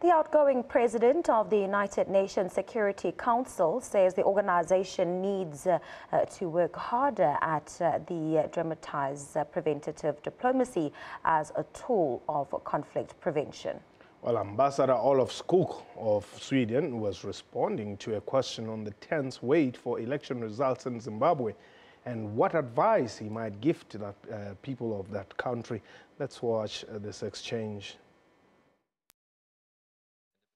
The outgoing president of the United Nations Security Council says the organization needs to work harder at the dramatize preventative diplomacy as a tool of conflict prevention. Well, Ambassador Olof Skoog of Sweden was responding to a question on the tense wait for election results in Zimbabwe and what advice he might give to the people of that country. Let's watch this exchange.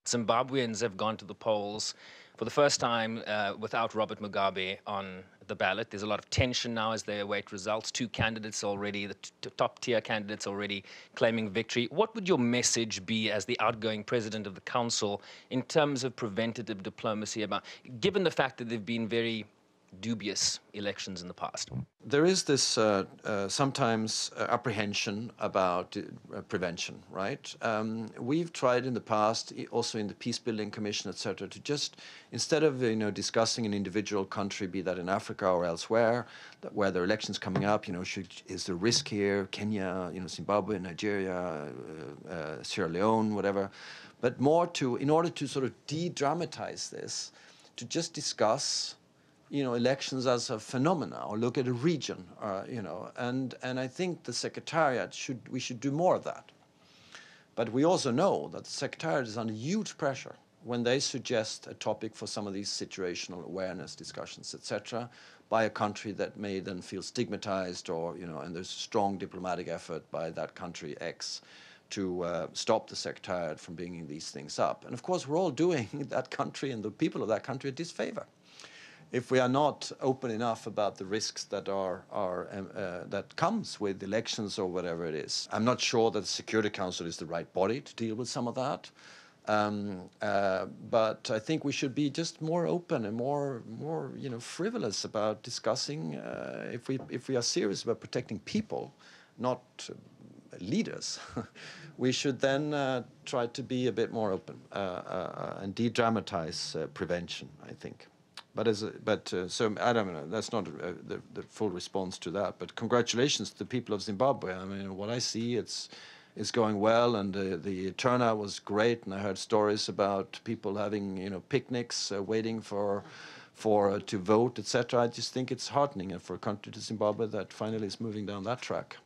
Zimbabweans have gone to the polls for the first time without Robert Mugabe on the ballot. There's a lot of tension now as they await results. Two candidates already, the top-tier candidates already claiming victory. What would your message be as the outgoing president of the council in terms of preventative diplomacy, given the fact that there have been very dubious elections in the past? There is this sometimes apprehension about prevention, right? We've tried in the past, also in the Peace Building Commission, etc., to just, instead of discussing an individual country, be that in Africa or elsewhere, where there are elections coming up, is there risk here? Kenya, Zimbabwe, Nigeria, Sierra Leone, whatever, but more to, in order to sort of de-dramatize this, to just discuss elections as a phenomena, or look at a region, and I think the Secretariat we should do more of that. But we also know that the Secretariat is under huge pressure when they suggest a topic for some of these situational awareness discussions, etc., by a country that may then feel stigmatized, or and there's a strong diplomatic effort by that country X to stop the Secretariat from bringing these things up. And of course, we're all doing that country and the people of that country a disfavor if we are not open enough about the risks that that comes with elections or whatever it is. I'm not sure that the Security Council is the right body to deal with some of that, but I think we should be just more open and more frivolous about discussing. If we are serious about protecting people, not leaders, we should then try to be a bit more open and de-dramatize prevention, I think. So I don't know. That's not the full response to that. But congratulations to the people of Zimbabwe. I mean, what I see, it's going well, and the turnout was great. And I heard stories about people having picnics, waiting to vote, etc. I just think it's heartening for a country to Zimbabwe that finally is moving down that track.